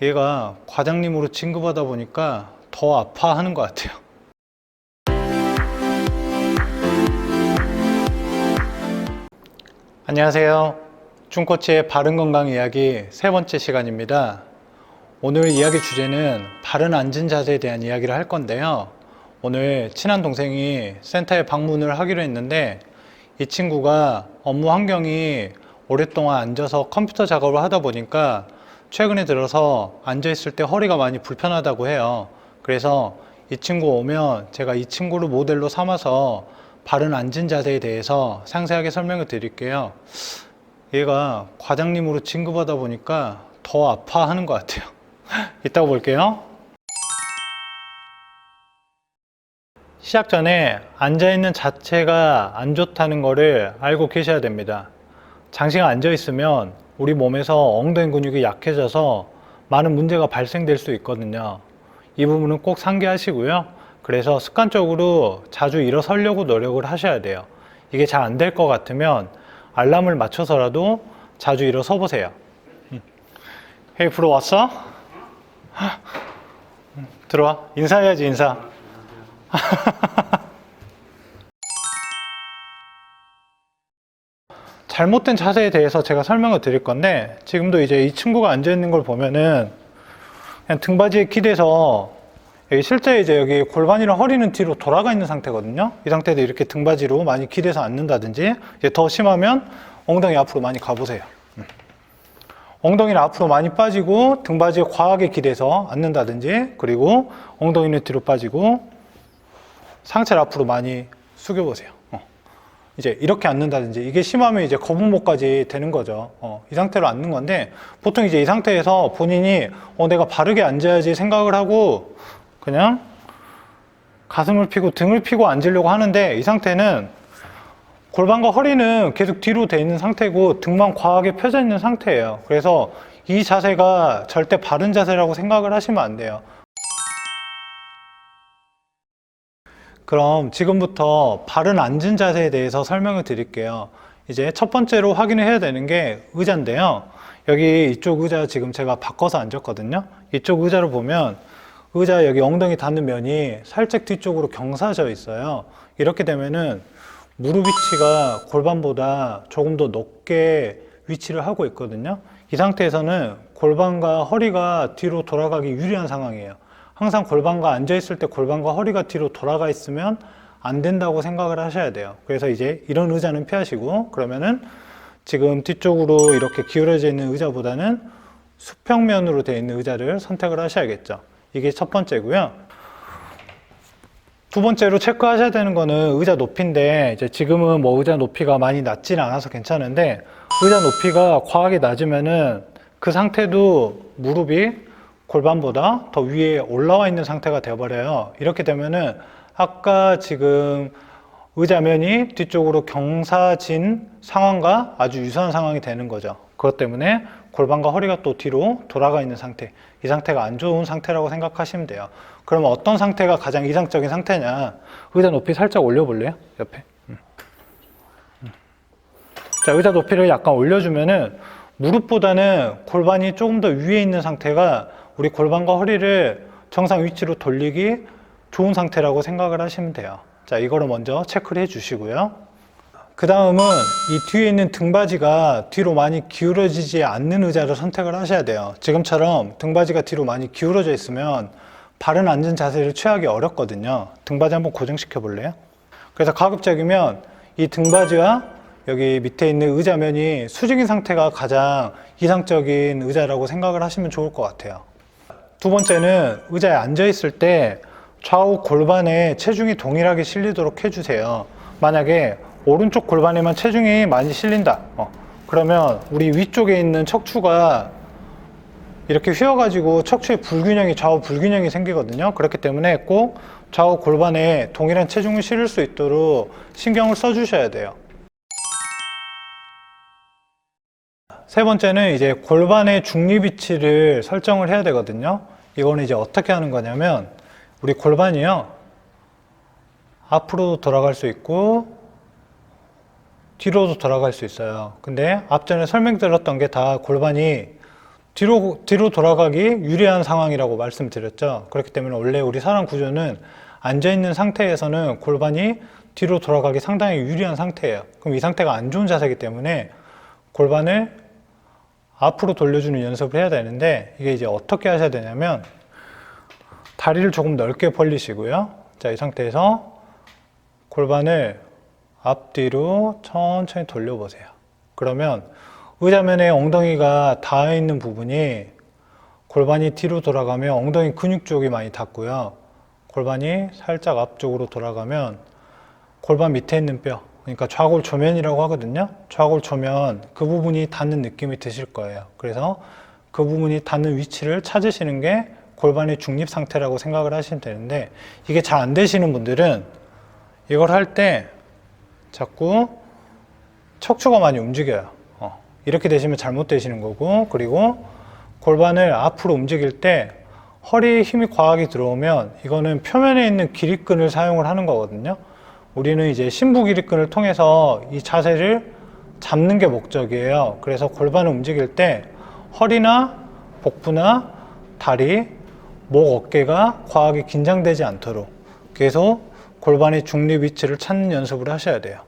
얘가 과장님으로 진급하다 보니까 더 아파하는 것 같아요. 안녕하세요. 중코치의 바른건강 이야기 세 번째 시간입니다. 오늘 이야기 주제는 바른 앉은 자세에 대한 이야기를 할 건데요. 오늘 친한 동생이 센터에 방문을 하기로 했는데 이 친구가 업무 환경이 오랫동안 앉아서 컴퓨터 작업을 하다 보니까 최근에 들어서 앉아있을 때 허리가 많이 불편하다고 해요. 그래서 이 친구 오면 제가 이 친구를 모델로 삼아서 바른 앉은 자세에 대해서 상세하게 설명을 드릴게요. 얘가 과장님으로 진급하다 보니까 더 아파하는 것 같아요. 이따가 볼게요. 시작 전에 앉아있는 자체가 안 좋다는 거를 알고 계셔야 됩니다. 장시간 앉아있으면 우리 몸에서 엉덩이 근육이 약해져서 많은 문제가 발생될 수 있거든요. 이 부분은 꼭 상기하시고요. 그래서 습관적으로 자주 일어서려고 노력을 하셔야 돼요. 이게 잘 안 될 것 같으면 알람을 맞춰서라도 자주 일어서 보세요. 헤이, 프로 왔어? 들어와. 인사해야지, 인사. 잘못된 자세에 대해서 제가 설명을 드릴 건데, 지금도 이제 이 친구가 앉아 있는 걸 보면은 그냥 등받이에 기대서 여기 실제 이제 여기 골반이랑 허리는 뒤로 돌아가 있는 상태거든요. 이 상태도 이렇게 등받이로 많이 기대서 앉는다든지, 이제 더 심하면 엉덩이 앞으로 많이 가보세요. 엉덩이는 앞으로 많이 빠지고 등받이에 과하게 기대서 앉는다든지, 그리고 엉덩이는 뒤로 빠지고 상체를 앞으로 많이 숙여보세요. 이제 이렇게 앉는다든지, 이게 심하면 이제 거북목까지 되는 거죠. 이 상태로 앉는 건데, 보통 이제 이 상태에서 본인이 내가 바르게 앉아야지 생각을 하고 그냥 가슴을 펴고 등을 펴고 앉으려고 하는데, 이 상태는 골반과 허리는 계속 뒤로 돼 있는 상태고 등만 과하게 펴져 있는 상태예요. 그래서 이 자세가 절대 바른 자세라고 생각을 하시면 안 돼요. 그럼 지금부터 바른 앉은 자세에 대해서 설명을 드릴게요. 이제 첫 번째로 확인을 해야 되는 게 의자인데요. 여기 이쪽 의자 지금 제가 바꿔서 앉았거든요. 이쪽 의자를 보면 의자 여기 엉덩이 닿는 면이 살짝 뒤쪽으로 경사져 있어요. 이렇게 되면은 무릎 위치가 골반보다 조금 더 높게 위치를 하고 있거든요. 이 상태에서는 골반과 허리가 뒤로 돌아가기 유리한 상황이에요. 항상 골반과 앉아있을 때 골반과 허리가 뒤로 돌아가 있으면 안 된다고 생각을 하셔야 돼요. 그래서 이제 이런 의자는 피하시고, 그러면은 지금 뒤쪽으로 이렇게 기울어져 있는 의자보다는 수평면으로 되어 있는 의자를 선택을 하셔야겠죠. 이게 첫 번째고요. 두 번째로 체크하셔야 되는 거는 의자 높이인데, 이제 지금은 뭐 의자 높이가 많이 낮지는 않아서 괜찮은데, 의자 높이가 과하게 낮으면은 그 상태도 무릎이 골반보다 더 위에 올라와 있는 상태가 되어버려요. 이렇게 되면은 아까 지금 의자면이 뒤쪽으로 경사진 상황과 아주 유사한 상황이 되는 거죠. 그것 때문에 골반과 허리가 또 뒤로 돌아가 있는 상태, 이 상태가 안 좋은 상태라고 생각하시면 돼요. 그러면 어떤 상태가 가장 이상적인 상태냐? 의자 높이 살짝 올려볼래요? 옆에. 자, 의자 높이를 약간 올려주면은 무릎보다는 골반이 조금 더 위에 있는 상태가 우리 골반과 허리를 정상 위치로 돌리기 좋은 상태라고 생각을 하시면 돼요. 자, 이거를 먼저 체크를 해 주시고요. 그 다음은 이 뒤에 있는 등받이가 뒤로 많이 기울어지지 않는 의자를 선택을 하셔야 돼요. 지금처럼 등받이가 뒤로 많이 기울어져 있으면 바른 앉은 자세를 취하기 어렵거든요. 등받이 한번 고정시켜 볼래요? 그래서 가급적이면 이 등받이와 여기 밑에 있는 의자면이 수직인 상태가 가장 이상적인 의자라고 생각을 하시면 좋을 것 같아요. 두 번째는 의자에 앉아 있을 때 좌우 골반에 체중이 동일하게 실리도록 해주세요. 만약에 오른쪽 골반에만 체중이 많이 실린다, 그러면 우리 위쪽에 있는 척추가 이렇게 휘어가지고 척추에 불균형이, 좌우 불균형이 생기거든요. 그렇기 때문에 꼭 좌우 골반에 동일한 체중을 실을 수 있도록 신경을 써주셔야 돼요. 세 번째는 이제 골반의 중립 위치를 설정을 해야 되거든요. 이거는 이제 어떻게 하는 거냐면, 우리 골반이요, 앞으로 돌아갈 수 있고 뒤로도 돌아갈 수 있어요. 근데 앞전에 설명드렸던 게 다 골반이 뒤로 돌아가기 유리한 상황이라고 말씀드렸죠. 그렇기 때문에 원래 우리 사람 구조는 앉아있는 상태에서는 골반이 뒤로 돌아가기 상당히 유리한 상태예요. 그럼 이 상태가 안 좋은 자세이기 때문에 골반을 앞으로 돌려주는 연습을 해야 되는데, 이게 이제 어떻게 하셔야 되냐면 다리를 조금 넓게 벌리시고요. 자, 이 상태에서 골반을 앞뒤로 천천히 돌려보세요. 그러면 의자면에 엉덩이가 닿아 있는 부분이, 골반이 뒤로 돌아가면 엉덩이 근육 쪽이 많이 닿고요. 골반이 살짝 앞쪽으로 돌아가면 골반 밑에 있는 뼈, 그러니까 좌골초면이라고 하거든요. 좌골초면 그 부분이 닿는 느낌이 드실 거예요. 그래서 그 부분이 닿는 위치를 찾으시는 게 골반의 중립 상태라고 생각을 하시면 되는데, 이게 잘 안 되시는 분들은 이걸 할 때 자꾸 척추가 많이 움직여요. 이렇게 되시면 잘못 되시는 거고, 그리고 골반을 앞으로 움직일 때 허리에 힘이 과하게 들어오면 이거는 표면에 있는 기립근을 사용을 하는 거거든요. 우리는 이제 심부 기립근을 통해서 이 자세를 잡는 게 목적이에요. 그래서 골반을 움직일 때 허리나 복부나 다리, 목, 어깨가 과하게 긴장되지 않도록 계속 골반의 중립 위치를 찾는 연습을 하셔야 돼요.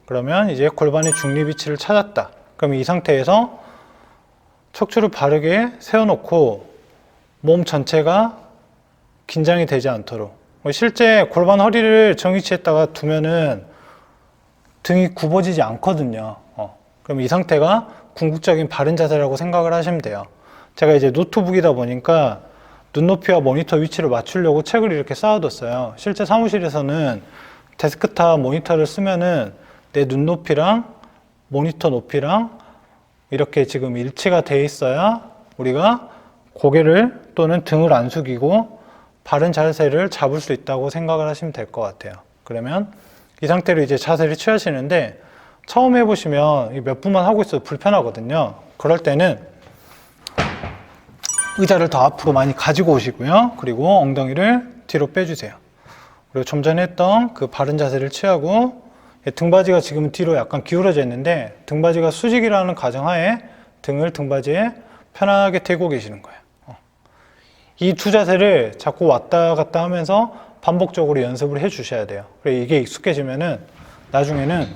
그러면 이제 골반의 중립 위치를 찾았다. 그럼 이 상태에서 척추를 바르게 세워놓고 몸 전체가 긴장이 되지 않도록. 실제 골반 허리를 정위치에다가 두면은 등이 굽어지지 않거든요. 그럼 이 상태가 궁극적인 바른 자세라고 생각을 하시면 돼요. 제가 이제 노트북이다 보니까 눈높이와 모니터 위치를 맞추려고 책을 이렇게 쌓아뒀어요. 실제 사무실에서는 데스크탑 모니터를 쓰면은 내 눈높이랑 모니터 높이랑 이렇게 지금 일치가 돼 있어야 우리가 고개를 또는 등을 안 숙이고 바른 자세를 잡을 수 있다고 생각을 하시면 될 것 같아요. 그러면 이 상태로 이제 자세를 취하시는데, 처음 해보시면 몇 분만 하고 있어도 불편하거든요. 그럴 때는 의자를 더 앞으로 많이 가지고 오시고요. 그리고 엉덩이를 뒤로 빼주세요. 그리고 좀 전에 했던 그 바른 자세를 취하고, 등받이가 지금 뒤로 약간 기울어져 있는데 등받이가 수직이라는 가정하에 등을 등받이에 편하게 대고 계시는 거예요. 이 두 자세를 자꾸 왔다 갔다 하면서 반복적으로 연습을 해 주셔야 돼요. 그래, 이게 익숙해지면은 나중에는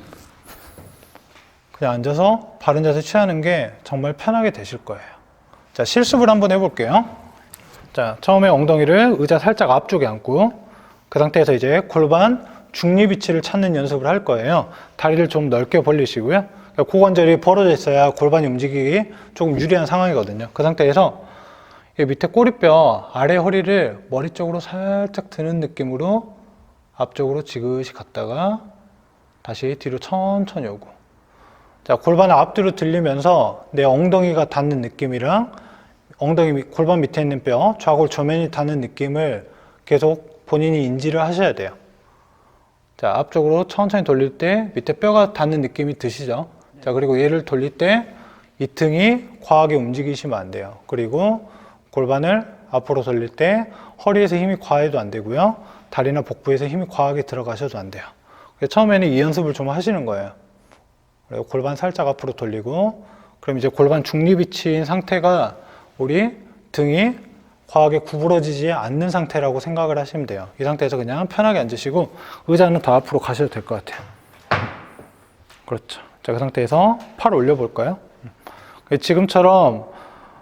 그냥 앉아서 바른 자세 취하는 게 정말 편하게 되실 거예요. 자, 실습을 한번 해볼게요. 자, 처음에 엉덩이를 의자 살짝 앞쪽에 앉고, 그 상태에서 이제 골반 중립 위치를 찾는 연습을 할 거예요. 다리를 좀 넓게 벌리시고요. 그러니까 고관절이 벌어져 있어야 골반이 움직이기 조금 유리한 상황이거든요. 그 상태에서 밑에 꼬리뼈 아래 허리를 머리 쪽으로 살짝 드는 느낌으로 앞쪽으로 지그시 갔다가 다시 뒤로 천천히 오고. 자, 골반을 앞뒤로 들리면서 내 엉덩이가 닿는 느낌이랑 골반 밑에 있는 뼈, 좌골 조면이 닿는 느낌을 계속 본인이 인지를 하셔야 돼요. 자, 앞쪽으로 천천히 돌릴 때 밑에 뼈가 닿는 느낌이 드시죠? 자, 그리고 얘를 돌릴 때 이 등이 과하게 움직이시면 안 돼요. 그리고 골반을 앞으로 돌릴 때 허리에서 힘이 과해도 안 되고요. 다리나 복부에서 힘이 과하게 들어가셔도 안 돼요. 처음에는 이 연습을 좀 하시는 거예요. 그리고 골반 살짝 앞으로 돌리고, 그럼 이제 골반 중립 위치인 상태가 우리 등이 과하게 구부러지지 않는 상태라고 생각을 하시면 돼요. 이 상태에서 그냥 편하게 앉으시고 의자는 더 앞으로 가셔도 될 것 같아요. 그렇죠. 자, 그 상태에서 팔 올려볼까요? 지금처럼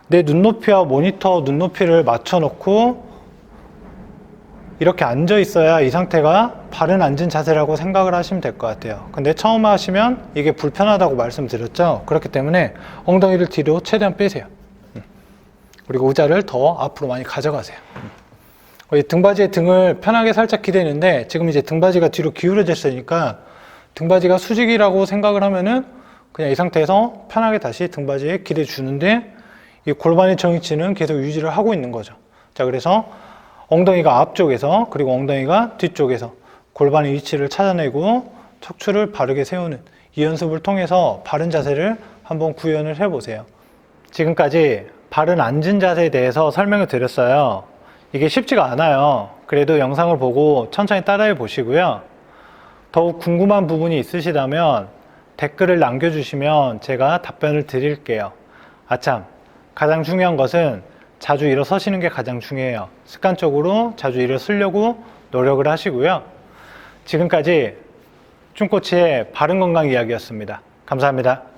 내 눈높이와 모니터 눈높이를 맞춰놓고 이렇게 앉아 있어야 이 상태가 바른 앉은 자세라고 생각을 하시면 될 것 같아요. 근데 처음 하시면 이게 불편하다고 말씀드렸죠. 그렇기 때문에 엉덩이를 뒤로 최대한 빼세요. 그리고 의자를 더 앞으로 많이 가져가세요. 등받이에 등을 편하게 살짝 기대는데 지금 이제 등받이가 뒤로 기울어져 있으니까 등받이가 수직이라고 생각을 하면은 그냥 이 상태에서 편하게 다시 등받이에 기대 주는데, 이 골반의 정위치는 계속 유지를 하고 있는 거죠. 자, 그래서 엉덩이가 앞쪽에서 그리고 엉덩이가 뒤쪽에서 골반의 위치를 찾아내고 척추를 바르게 세우는 이 연습을 통해서 바른 자세를 한번 구현을 해보세요. 지금까지 바른 앉은 자세에 대해서 설명을 드렸어요. 이게 쉽지가 않아요. 그래도 영상을 보고 천천히 따라해 보시고요. 더욱 궁금한 부분이 있으시다면 댓글을 남겨주시면 제가 답변을 드릴게요. 아참, 가장 중요한 것은 자주 일어서시는 게 가장 중요해요. 습관적으로 자주 일어서려고 노력을 하시고요. 지금까지 쭝코치의 바른건강 이야기였습니다. 감사합니다.